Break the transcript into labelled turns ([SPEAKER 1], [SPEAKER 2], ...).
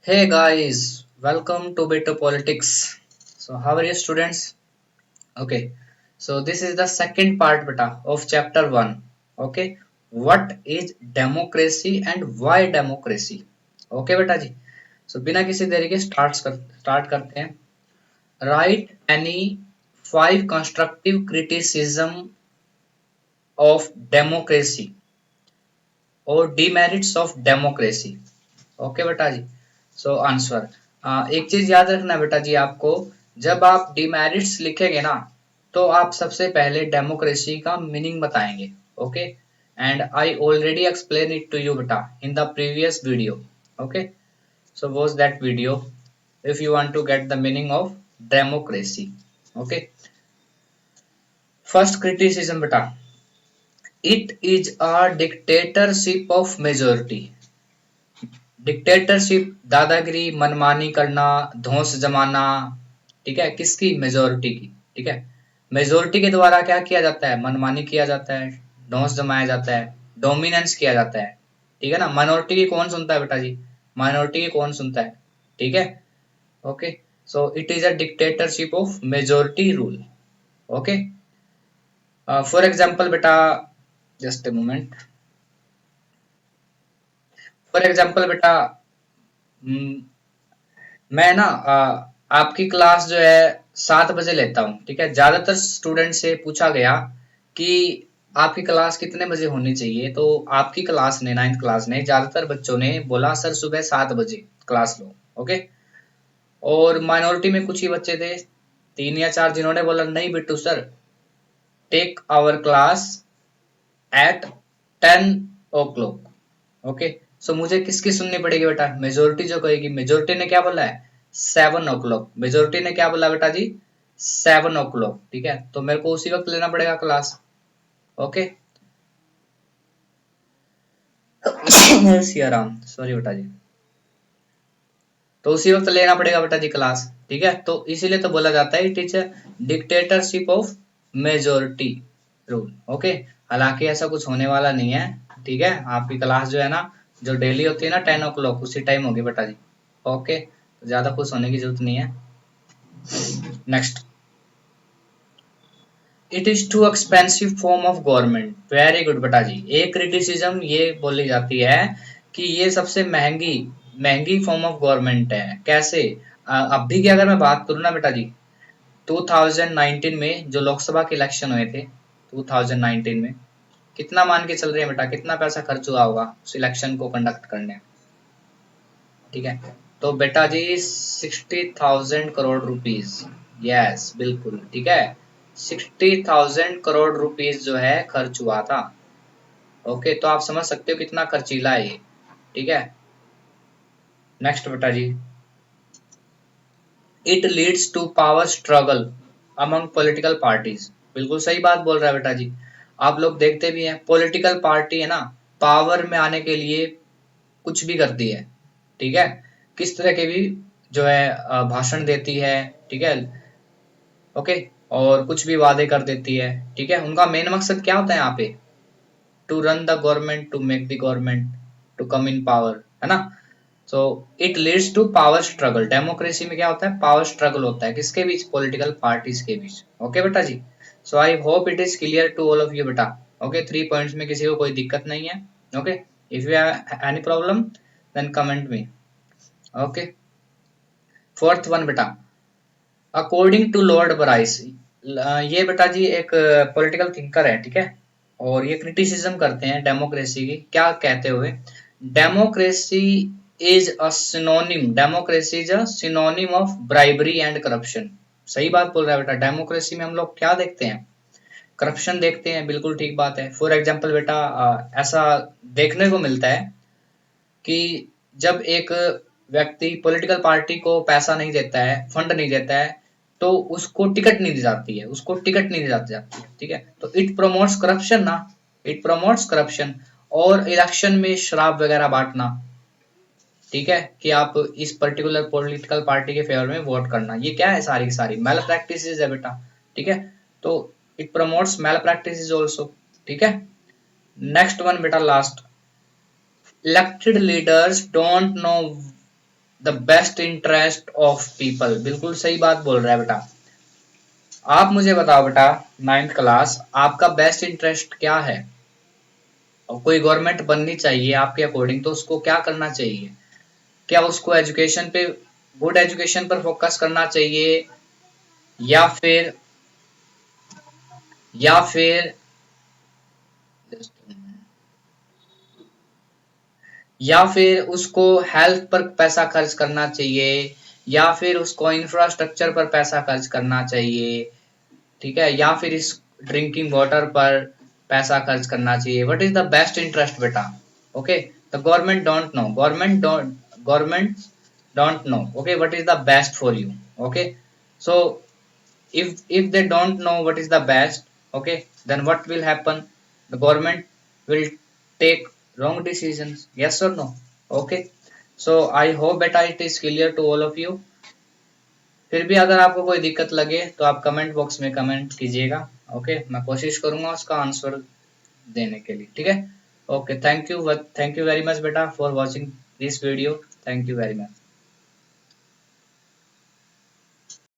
[SPEAKER 1] Hey guys, welcome to Bit of Politics. So, how are you, students? Okay, so this is the second part beta of chapter 1. Okay, what is democracy and why democracy? Okay, बेटा जी. So, बिना किसी देरी के start करते हैं. Write any five constructive criticism of democracy or demerits of democracy. Okay बेटा जी. So answer, एक चीज याद रखना बेटा जी आपको, जब आप डिमेरिट्स लिखेंगे ना तो आप सबसे पहले डेमोक्रेसी का मीनिंग बताएंगे. Okay, and I already explain it to you बेटा in the previous video. Okay, so watch that video if you want to get the meaning of democracy. Okay, first criticism beta, it is a dictatorship of majority. Dictatorship, दादागिरी, मनमानी करना, धौंस जमाना. ठीक है, किसकी? Majority की. ठीक है, मेजोरिटी के द्वारा क्या किया जाता है? मनमानी किया जाता है, धौंस जमाया जाता है, डोमिनेंस किया जाता है. ठीक है ना, माइनॉरिटी की कौन सुनता है बेटा जी? माइनॉरिटी की कौन सुनता है? ठीक है. Okay, so it is a dictatorship of majority rule. Okay, for example बेटा, just a moment. For example बेटा, मैं ना आपकी क्लास जो है 7 बजे लेता हूँ. ठीक है, ज्यादातर स्टूडेंट से पूछा गया कि आपकी क्लास कितने बजे होनी चाहिए, तो आपकी क्लास ने, 9th क्लास ने, ज्यादातर बच्चों ने बोला सर सुबह 7 बजे क्लास लो. ओके, और माइनॉरिटी में कुछ ही बच्चे थे, 3 या 4, जिन्होंने बोला नहीं Bittu sir, take our class at 10 o'clock. Okay, so मुझे किसकी सुननी पड़ेगी बेटा? मेजोरिटी जो कहेगी. मेजोरिटी ने क्या बोला है? 7 o'clock. मेजोरिटी ने क्या बोला बेटा जी? 7 o'clock. ठीक है, तो मेरे को उसी वक्त लेना पड़ेगा क्लास. ओके, सियाराम, सॉरी बेटा जी. तो उसी वक्त लेना पड़ेगा बेटा जी क्लास. ठीक है, तो इसीलिए तो बोला जाता है it is dictatorship of majority rule. Okay, हालांकि ऐसा कुछ होने वाला नहीं है. ठीक है, आपकी क्लास जो है ना, जो डेली होती है ना 10 o'clock, उसी टाइम होगी बेटा जी. ओके, तो ज्यादा खुश होने की जरूरत नहीं है. Next, it is too expensive form of government. Very good बेटा जी. एक क्रिटिसिज्म ये बोली जाती है कि ये सबसे महंगी महंगी फॉर्म ऑफ गवर्नमेंट है. कैसे? अभी की अगर मैं बात करूँ ना बेटा जी, 2019 में जो लोकसभा के इलेक्शन हुए थे, 2019 में कितना मान के चल रहे हैं बेटा, कितना पैसा खर्च हुआ होगा उस इलेक्शन को कंडक्ट करने में? ठीक है, तो बेटा जी 60,000 करोड़ रुपीज. यस, बिल्कुल ठीक है, 60,000 करोड़ रुपीज जो है खर्च हुआ था. ओके, तो आप समझ सकते हो कितना खर्चीला है ये. ठीक है, नेक्स्ट बेटा जी, it leads to power struggle among political parties. बिल्कुल सही बात बोल रहा है बेटा जी. आप लोग देखते भी हैं, पॉलिटिकल पार्टी है ना, पावर में आने के लिए कुछ भी करती है. ठीक है, किस तरह के भी जो है भाषण देती है. ठीक है, ओके, और कुछ भी वादे कर देती है. ठीक है, उनका मेन मकसद क्या होता है यहाँ पे? To run the government, to make the government to come in power, है ना. So it leads to power struggle. Democracy में क्या होता है? पावर स्ट्रगल होता है. किसके बीच? पॉलिटिकल पार्टीज के बीच. ओके बेटा जी, so I hope it is clear to all of you बेटा. ओके, 3 पॉइंट्स में किसी को कोई दिक्कत नहीं है. Okay, if you have any problem then comment me. Okay, fourth one बेटा, अकॉर्डिंग टू लॉर्ड बराइस. ये बेटा जी एक पॉलिटिकल थिंकर है. ठीक है, और ये क्रिटिसिज्म करते हैं डेमोक्रेसी की. क्या कहते हुए? Democracy is a synonym, democracy is a synonym of bribery and corruption. सही बात बोल रहा है बेटा. डेमोक्रेसी में हम लोग क्या देखते हैं? करप्शन देखते हैं. बिल्कुल ठीक बात है. फॉर एग्जाम्पल बेटा, ऐसा देखने को मिलता है कि जब एक व्यक्ति पॉलिटिकल पार्टी को पैसा नहीं देता है, फंड नहीं देता है, तो उसको टिकट नहीं दी जाती है, उसको टिकट नहीं दी जाती है. ठीक है, तो इट प्रमोट्स करप्शन ना, इट प्रमोट्स करप्शन. और इलेक्शन में शराब वगैरह बांटना. ठीक है, कि आप इस पर्टिकुलर पॉलिटिकल पार्टी के फेवर में वोट करना, ये क्या है? सारी की सारी मैल प्रैक्टिसेस है बेटा. ठीक है, तो it promotes malpractices also. ठीक है, नेक्स्ट वन बेटा, last, elected leaders don't know the best interest of people, बिल्कुल सही बात बोल रहा है बेटा। आप मुझे बताओ बेटा, 9th क्लास, आपका बेस्ट इंटरेस्ट क्या है? और कोई गवर्नमेंट बननी चाहिए आपके अकॉर्डिंग तो उसको क्या करना चाहिए? क्या उसको एजुकेशन पे, गुड एजुकेशन पर फोकस करना चाहिए, या फिर या फिर या फिर उसको हेल्थ पर पैसा खर्च करना चाहिए, या फिर उसको इंफ्रास्ट्रक्चर पर पैसा खर्च करना चाहिए, ठीक है, या फिर इस ड्रिंकिंग वाटर पर पैसा खर्च करना चाहिए? What is the best interest बेटा? Okay, the government don't know, okay, what is the best for you? Okay, so if they don't know what is the best, okay, then what will happen? The government will take wrong decisions, yes or no? Okay, so I hope beta it is clear to all of you. फिर भी अगर आपको कोई दिक्कत लगे तो आप comment box में कमेंट कीजिएगा, ओके, मैं कोशिश करूंगा उसका आंसर देने के लिए, ठीक है। Okay, thank you very much बेटा for watching this video, thank you very much.